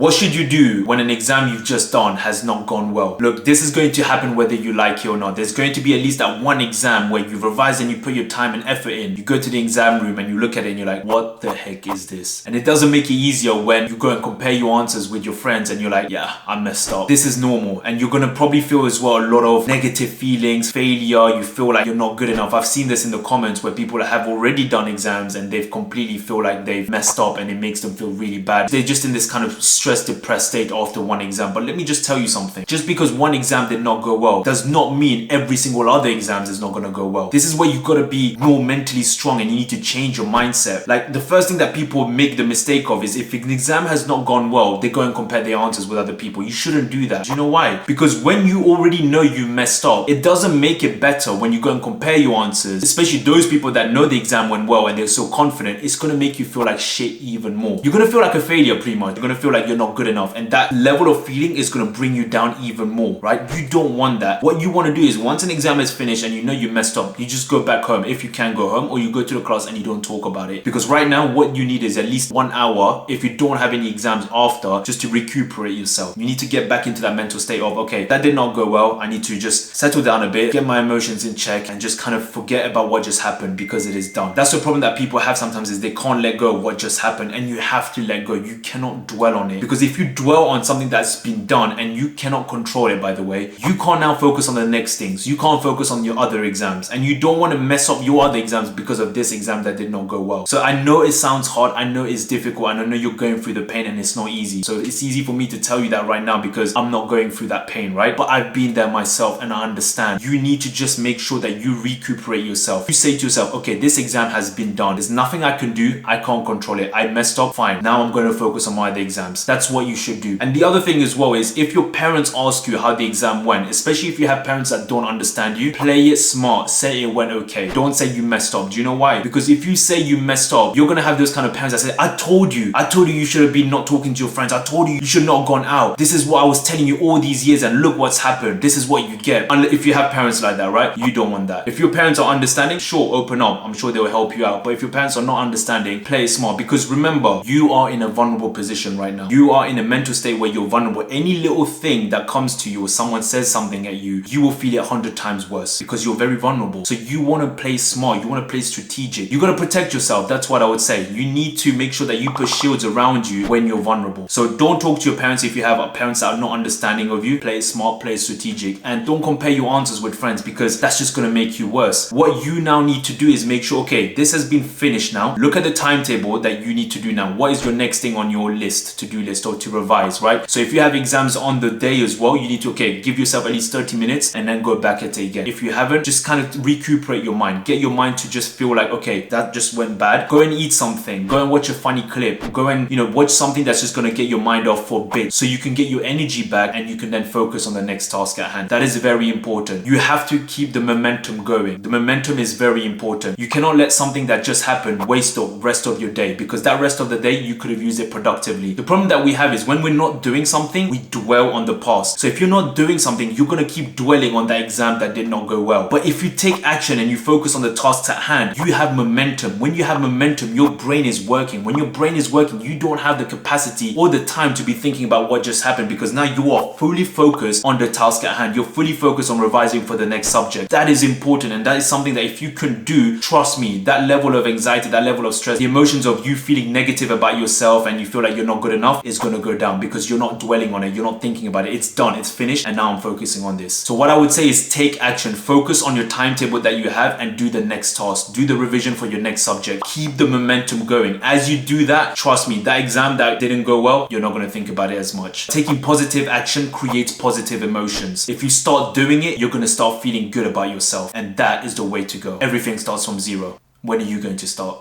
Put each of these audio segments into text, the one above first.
What should you do when an exam you've just done has not gone well? Look, this is going to happen whether you like it or not. There's going to be at least that one exam where you've revised and you put your time and effort in. You go to the exam room and you look at it and you're like, what the heck is this? And it doesn't make it easier when you go and compare your answers with your friends and you're like, yeah, I messed up. This is normal. And you're going to probably feel as well a lot of negative feelings, failure. You feel like you're not good enough. I've seen this in the comments where people have already done exams and they've completely feel like they've messed up and it makes them feel really bad. They're just in this kind of stressed, depressed state after one exam. But let me just tell you something. Just because one exam did not go well does not mean every single other exams is not going to go well. This is where you've got to be more mentally strong and you need to change your mindset. Like the first thing that people make the mistake of is if an exam has not gone well, they go and compare their answers with other people. You shouldn't do that. Do you know why? Because when you already know you messed up, it doesn't make it better when you go and compare your answers, especially those people that know the exam went well and they're so confident. It's going to make you feel like shit even more. You're going to feel like a failure pretty much. You're going to feel like you're not good enough, and that level of feeling is going to bring you down even more, right? You don't want that. What you want to do is once an exam is finished and you know you messed up, you just go back home if you can go home, or you go to the class and you don't talk about it. Because right now what you need is at least 1 hour, if you don't have any exams after, just to recuperate yourself. You need to get back into that mental state of, okay, that did not go well. I need to just settle down a bit, get my emotions in check, and just kind of forget about what just happened because it is done. That's the problem that people have sometimes, is they can't let go of what just happened, and you have to let go. You cannot dwell on it, because if you dwell on something that's been done and you cannot control it, by the way, you can't now focus on the next things. You can't focus on your other exams, and you don't want to mess up your other exams because of this exam that did not go well. So I know it sounds hard, I know it's difficult, and I know you're going through the pain and it's not easy. So it's easy for me to tell you that right now because I'm not going through that pain, right? But I've been there myself and I understand. You need to just make sure that you recuperate yourself. You say to yourself, okay, this exam has been done. There's nothing I can do. I can't control it. I messed up. Fine. Now I'm going to focus on my other exams. That's what you should do. And the other thing as well is, if your parents ask you how the exam went, especially if you have parents that don't understand you, play it smart. Say it went okay. Don't say you messed up. Do you know why? Because if you say you messed up, you're going to have those kind of parents that say, I told you you should have been not talking to your friends. I told you should not have gone out. This is what I was telling you all these years and look what's happened. This is what you get. And if you have parents like that, right? You don't want that. If your parents are understanding, sure, open up. I'm sure they will help you out. But if your parents are not understanding, play it smart. Because remember, you are in a vulnerable position right now. You are in a mental state where you're vulnerable. Any little thing that comes to you or someone says something at you, you will feel it 100 times worse because you're very vulnerable. So you want to play smart. You want to play strategic. You got to protect yourself. That's what I would say. You need to make sure that you put shields around you when you're vulnerable. So don't talk to your parents if you have parents that are not understanding of you. Play it smart, play it strategic, and don't compare your answers with friends because that's just going to make you worse. What you now need to do is make sure, okay, this has been finished now. Look at the timetable that you need to do now. What is your next thing on your list, to-do list, or to revise, right? So if you have exams on the day as well, you need to, okay, give yourself at least 30 minutes and then go back at it again. If you haven't, just kind of recuperate your mind. Get your mind to just feel like, okay, that just went bad. Go and eat something. Go and watch a funny clip. Go and, watch something that's just going to get your mind off for a bit so you can get your energy back and you can then focus on the next task at hand. That is very important. You have to keep the momentum going. The momentum is very important. You cannot let something that just happened waste the rest of your day, because that rest of the day you could have used it productively. The problem that we have is when we're not doing something, we dwell on the past. So if you're not doing something, you're going to keep dwelling on that exam that did not go well. But if you take action and you focus on the tasks at hand, you have momentum. When you have momentum, your brain is working. When your brain is working, you don't have the capacity or the time to be thinking about what just happened, because now you are fully focused on the task at hand. You're fully focused on revising for the next subject. That is important, and that is something that if you can do, trust me, that level of anxiety, that level of stress, the emotions of you feeling negative about yourself and you feel like you're not good enough is going to go down because you're not dwelling on it. You're not thinking about it. It's done. It's finished. And now I'm focusing on this. So what I would say is take action. Focus on your timetable that you have and do the next task. Do the revision for your next subject. Keep the momentum going. As you do that, trust me, that exam that didn't go well, you're not going to think about it as much. Taking positive action creates positive emotions. If you start doing it, you're going to start feeling good about yourself. And that is the way to go. Everything starts from zero. When are you going to start?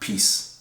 Peace.